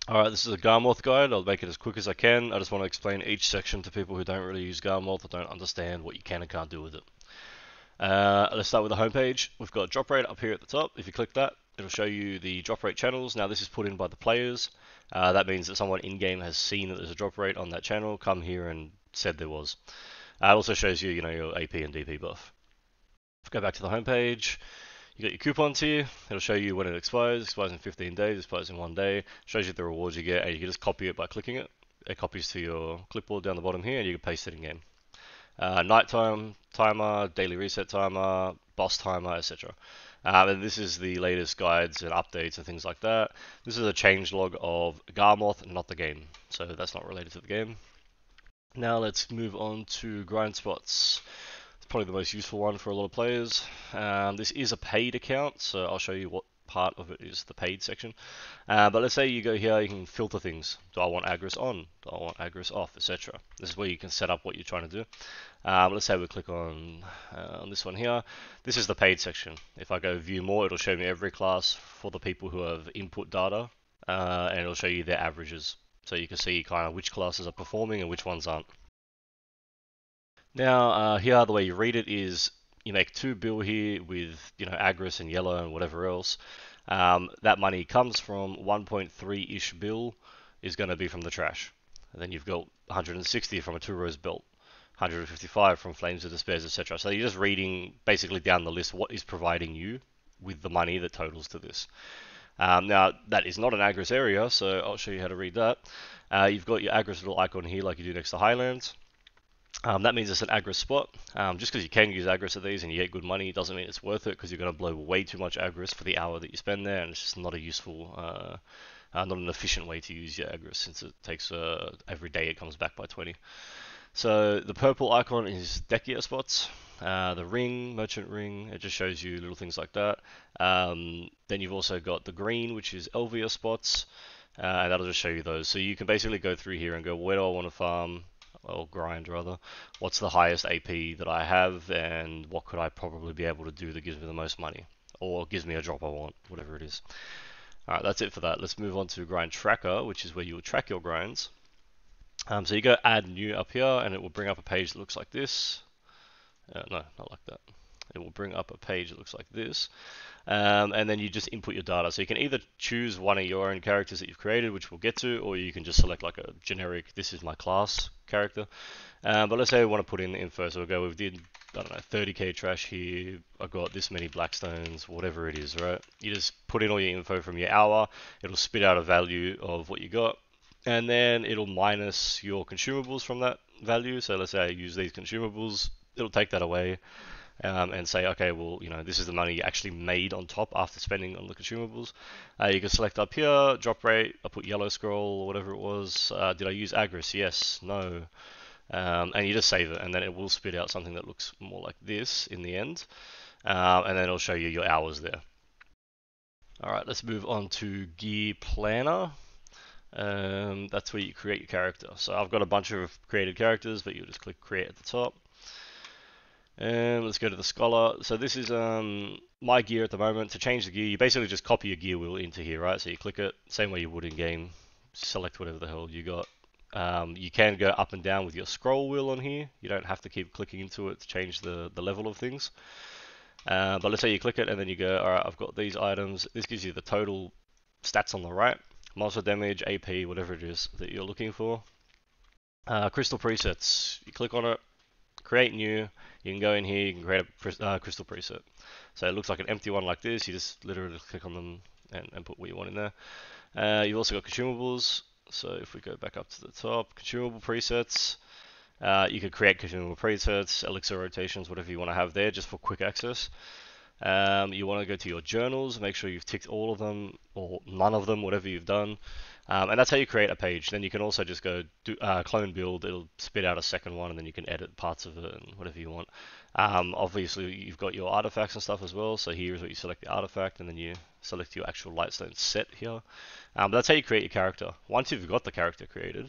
Alright, this is a Garmoth guide. I'll make it as quick as I can. I just want to explain each section to people who don't really use Garmoth or don't understand what you can and can't do with it. Let's start with the homepage. We've got drop rate up here at the top. If you click that, it'll show you the drop rate channels. Now this is put in by the players. That means that someone in-game has seen that there's a drop rate on that channel, come here and said there was. It also shows you, your AP and DP buff. Go back to the homepage. You got your coupons here. It'll show you when it expires. It expires in 15 days. It expires in 1 day. Shows you the rewards you get, and you can just copy it by clicking it. It copies to your clipboard down the bottom here, and you can paste it in game. Nighttime timer, daily reset timer, boss timer, etc. And this is the latest guides and updates and things like that. This is a change log of Garmoth, not the game, so that's not related to the game. Now let's move on to grind spots. It's probably the most useful one for a lot of players. This is a paid account, so I'll show you what part of it is the paid section. But let's say you go here, you can filter things. Do I want Agris on? Do I want Agris off, etc. This is where you can set up what you're trying to do. Let's say we click on this one here. This is the paid section. If I go view more, it'll show me every class for the people who have input data, and it'll show you their averages. So you can see kind of which classes are performing and which ones aren't. Now, here the way you read it is you make 2 bill here with Agris and yellow and whatever else. That money comes from 1.3-ish bill is going to be from the trash. And then you've got 160 from a 2 rose belt, 155 from Flames of Despair, etc. So you're just reading basically down the list what is providing you with the money that totals to this. Now, that is not an Agris area, so I'll show you how to read that. You've got your Agris little icon here like you do next to Highlands. That means it's an Agris spot. Just because you can use Agris at these and you get good money doesn't mean it's worth it, because you're going to blow way too much Agris for the hour that you spend there, and it's just not a useful, not an efficient way to use your Agris, since it takes every day it comes back by 20. So the purple icon is deck gear spots. The ring, merchant ring, it just shows you little things like that. Then you've also got the green, which is LVR spots, and that'll just show you those. So you can basically go through here and go, where do I want to farm? Or grind rather. What's the highest AP that I have, and what could I probably be able to do that gives me the most money, or gives me a drop I want, whatever it is. Alright, that's it for that. Let's move on to grind tracker, which is where you will track your grinds. So you go add new up here, and it will bring up a page that looks like this. No, not like that. It will bring up a page that looks like this. And then you just input your data. So you can either choose one of your own characters that you've created, which we'll get to, or you can just select like a generic, this is my class character. But let's say we want to put in the info. So we'll go, we did, I don't know, 30k trash here. I've got this many blackstones, whatever it is, right? You just put in all your info from your hour. It'll spit out a value of what you got. And then it'll minus your consumables from that value. So let's say I use these consumables. It'll take that away. And say, okay, well, this is the money you actually made on top after spending on the consumables. You can select up here, drop rate, I put yellow scroll or whatever it was. Did I use Agris? Yes, no. And you just save it, and then it will spit out something that looks more like this in the end. And then it'll show you your hours there. Alright, let's move on to Gear Planner. That's where you create your character. So I've got a bunch of created characters, but you'll just click create at the top. And let's go to the Scholar. So this is my gear at the moment. To change the gear, you basically just copy your gear wheel into here, right? So you click it, same way you would in game. Select whatever the hell you got. You can go up and down with your scroll wheel on here. You don't have to keep clicking into it to change the level of things. But let's say you click it and then you go, alright, I've got these items. This gives you the total stats on the right. Monster damage, AP, whatever it is that you're looking for. Crystal presets. You click on it, create new. You can go in here, you can create a crystal preset. So it looks like an empty one like this. You just literally click on them and put what you want in there. You've also got consumables. So if we go back up to the top, consumable presets. You could create consumable presets, elixir rotations, whatever you want to have there, just for quick access. You want to go to your journals, make sure you've ticked all of them, or none of them, whatever you've done. And that's how you create a page. Then you can also just go do, clone build, it'll spit out a second one, and then you can edit parts of it and whatever you want. Obviously, you've got your artifacts and stuff as well. So here's where you select the artifact, and then you select your actual Lightstone set here. But that's how you create your character. Once you've got the character created,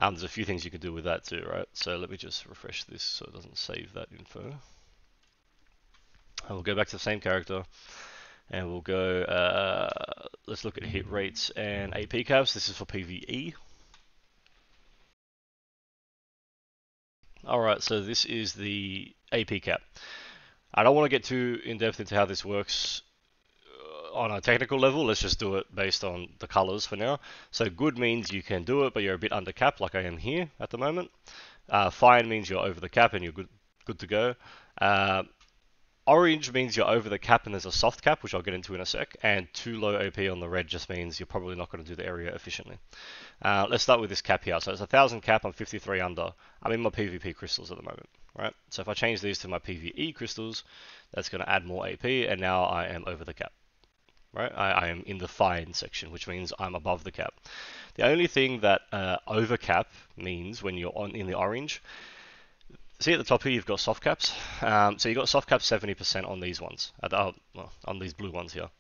there's a few things you can do with that too, right? So let me just refresh this so it doesn't save that info. And we'll go back to the same character. And we'll go, let's look at hit rates and AP caps. This is for PvE. Alright, so this is the AP cap. I don't want to get too in-depth into how this works on a technical level. Let's just do it based on the colors for now. So good means you can do it, but you're a bit under cap, like I am here at the moment. Fine means you're over the cap and you're good to go. Orange means you're over the cap and there's a soft cap, which I'll get into in a sec. And too low OP on the red just means you're probably not going to do the area efficiently. Let's start with this cap here. So it's 1,000 cap, I'm 53 under. I'm in my PvP crystals at the moment, right? So if I change these to my PvE crystals, that's going to add more AP, and now I am over the cap, right? I am in the fine section, which means I'm above the cap. The only thing that over cap means when you're in the orange, see at the top here you've got soft caps. So you've got soft caps 70% on these ones, on these blue ones here.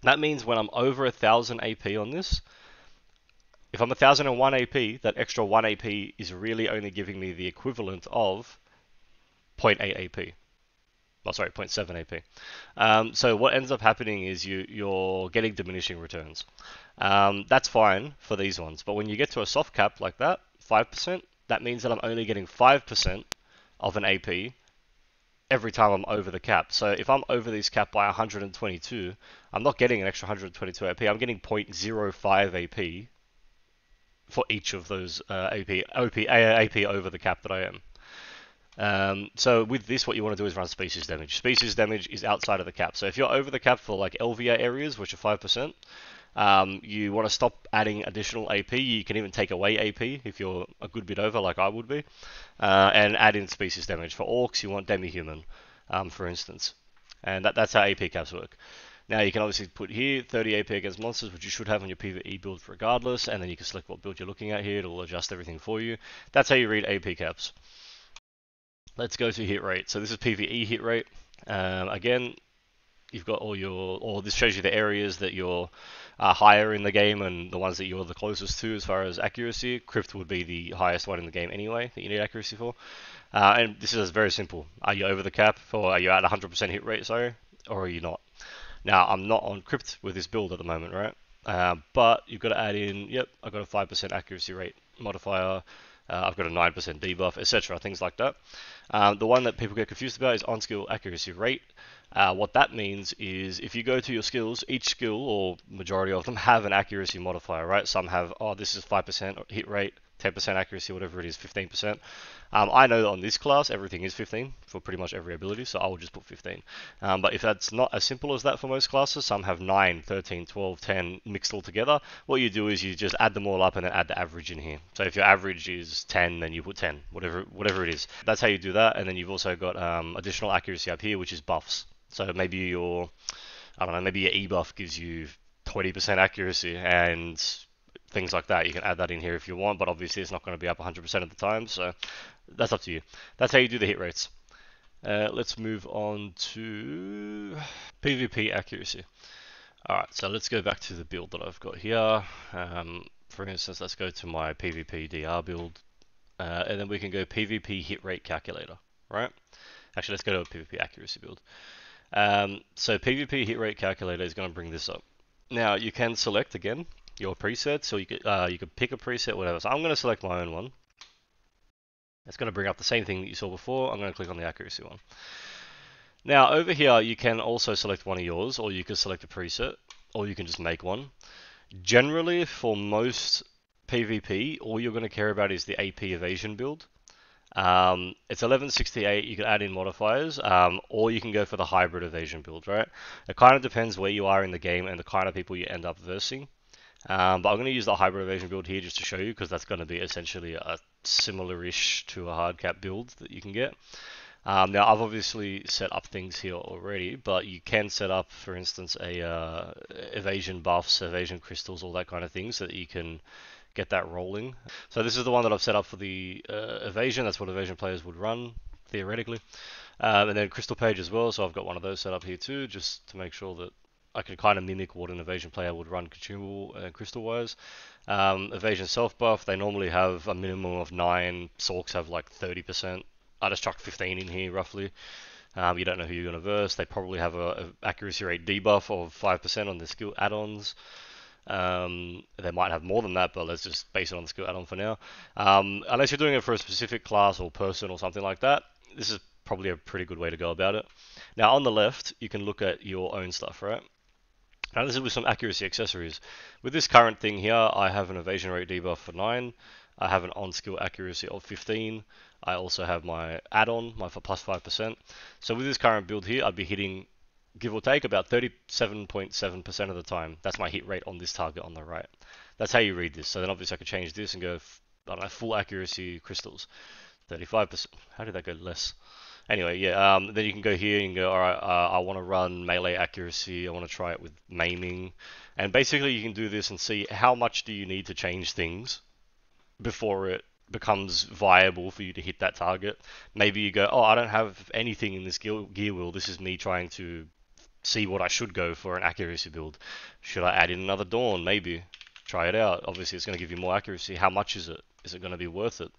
That means when I'm over 1,000 AP on this, if I'm 1,001 AP, that extra 1 AP is really only giving me the equivalent of 0.8 AP. Oh, sorry, 0.7 AP. So what ends up happening is you're getting diminishing returns. That's fine for these ones, but when you get to a soft cap like that, 5%, that means that I'm only getting 5% of an AP every time I'm over the cap. So if I'm over this cap by 122, I'm not getting an extra 122 AP, I'm getting 0.05 AP for each of those AP over the cap that I am. So with this, what you want to do is run species damage. Species damage is outside of the cap. So if you're over the cap for like LVA areas, which are 5%, you want to stop adding additional AP. You can even take away AP if you're a good bit over, like I would be, and add in species damage. For orcs, you want demi-human, for instance. And that's how AP caps work. Now you can obviously put here 30 AP against monsters, which you should have on your PvE build regardless, and then you can select what build you're looking at here. It'll adjust everything for you. That's how you read AP caps. Let's go to hit rate. So this is PvE hit rate. Again, you've got this shows you the areas that you're higher in the game and the ones that you're the closest to as far as accuracy. Crypt would be the highest one in the game anyway that you need accuracy for. And this is very simple. Are you over the cap, or are you at 100% hit rate, sorry, or are you not? Now, I'm not on Crypt with this build at the moment, right? But you've got to add in, yep, I've got a 5% accuracy rate modifier, I've got a 9% debuff, etc., things like that. The one that people get confused about is on-skill accuracy rate. What that means is if you go to your skills, each skill, or majority of them, have an accuracy modifier, right? Some have, this is 5% hit rate, 10% accuracy, whatever it is, 15%. I know that on this class, everything is 15 for pretty much every ability, so I will just put 15. But if that's not as simple as that for most classes, some have 9, 13, 12, 10 mixed all together. What you do is you just add them all up and then add the average in here. So if your average is 10, then you put 10, whatever it is. That's how you do that, and then you've also got additional accuracy up here, which is buffs. So maybe maybe your E buff gives you 20% accuracy and things like that. You can add that in here if you want, but obviously it's not going to be up 100% of the time, so that's up to you. That's how you do the hit rates. Let's move on to PvP accuracy. Alright, so let's go back to the build that I've got here. For instance, let's go to my PvP DR build, and then we can go PvP hit rate calculator, right? Actually, let's go to a PvP accuracy build. So PvP hit rate calculator is going to bring this up. Now, you can select, again, your preset, so you could pick a preset, whatever. So I'm going to select my own one. It's going to bring up the same thing that you saw before. I'm going to click on the accuracy one. Now over here you can also select one of yours, or you can select a preset, or you can just make one. Generally for most PvP, all you're going to care about is the AP evasion build. It's 1168, you can add in modifiers, or you can go for the hybrid evasion build, right? It kind of depends where you are in the game and the kind of people you end up versing. But I'm going to use the hybrid evasion build here just to show you, because that's going to be essentially a similar-ish to a hard cap build that you can get. Now I've obviously set up things here already, but you can set up, for instance, a evasion buffs, evasion crystals, all that kind of thing, so that you can get that rolling. So this is the one that I've set up for the evasion. That's what evasion players would run, theoretically. And then crystal page as well, so I've got one of those set up here too, just to make sure that I can kind of mimic what an evasion player would run consumable and crystal wise. Evasion self buff, they normally have a minimum of 9, Sorks have like 30%. I just chucked 15 in here roughly. You don't know who you're going to verse. They probably have a accuracy rate debuff of 5% on the skill add-ons. They might have more than that, but let's just base it on the skill add-on for now. Unless you're doing it for a specific class or person or something like that, this is probably a pretty good way to go about it. Now on the left, you can look at your own stuff, right? Now this is with some accuracy accessories. With this current thing here, I have an evasion rate debuff for 9. I have an on-skill accuracy of 15. I also have my add-on, my for plus 5%. So with this current build here, I'd be hitting, give or take, about 37.7% of the time. That's my hit rate on this target on the right. That's how you read this. So then obviously I could change this and go, I don't know, full accuracy crystals. 35%. How did that go less? Anyway, yeah, then you can go here and go, all right, I want to run melee accuracy. I want to try it with maiming. And basically you can do this and see how much do you need to change things before it becomes viable for you to hit that target. Maybe you go, oh, I don't have anything in this gear wheel. This is me trying to see what I should go for an accuracy build. Should I add in another Dawn? Maybe. Try it out. Obviously, it's going to give you more accuracy. How much is it? Is it going to be worth it?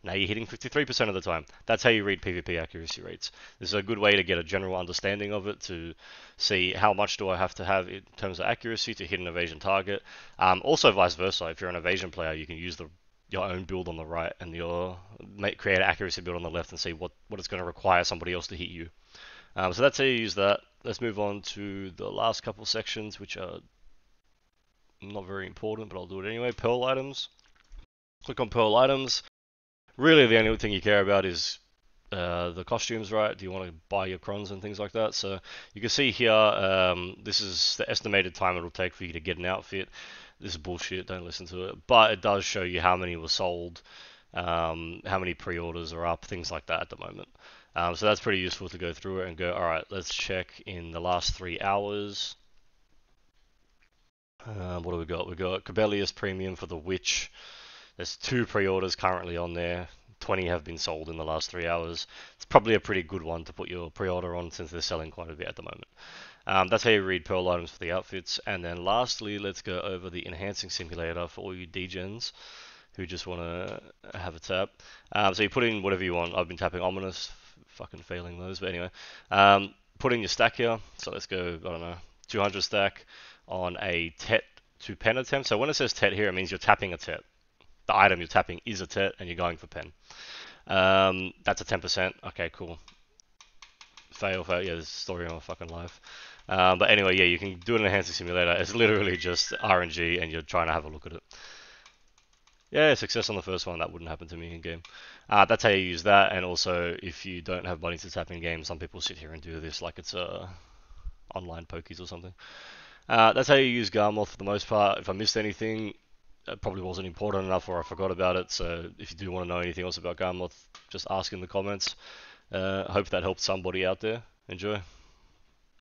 Now you're hitting 53% of the time. That's how you read PvP accuracy rates. This is a good way to get a general understanding of it, to see how much do I have to have in terms of accuracy to hit an evasion target. Also vice versa, if you're an evasion player, you can use your own build on the right and create an accuracy build on the left and see what it's going to require somebody else to hit you. So that's how you use that. Let's move on to the last couple sections, which are not very important, but I'll do it anyway. Pearl items. Click on Pearl items. Really, the only thing you care about is the costumes, right? Do you want to buy your crons and things like that? So you can see here, this is the estimated time it'll take for you to get an outfit. This is bullshit, don't listen to it. But it does show you how many were sold, how many pre-orders are up, things like that at the moment. So that's pretty useful to go through it and go, alright, let's check in the last 3 hours. What do we got? We got Cobelius Premium for the Witch. There's 2 pre-orders currently on there. 20 have been sold in the last 3 hours. It's probably a pretty good one to put your pre-order on, since they're selling quite a bit at the moment. That's how you read Pearl items for the outfits. And then lastly, let's go over the enhancing simulator for all you degens who just want to have a tap. So you put in whatever you want. I've been tapping Ominous, fucking failing those, but anyway. Put in your stack here. So let's go, I don't know, 200 stack on a Tet to Pen attempt. So when it says Tet here, it means you're tapping a Tet. The item you're tapping is a Tet and you're going for Pen. That's a 10%. Okay, cool. Fail. Yeah, there's a story on my fucking life. But anyway, yeah, you can do an enhancing simulator. It's literally just RNG and you're trying to have a look at it. Yeah, success on the first one. That wouldn't happen to me in game. That's how you use that. And also, if you don't have money to tap in game, some people sit here and do this like it's online pokies or something. That's how you use Garmoth for the most part. If I missed anything, it probably wasn't important enough or I forgot about it. So if you do want to know anything else about Garmoth, just ask in the comments. Hope that helped somebody out there. Enjoy.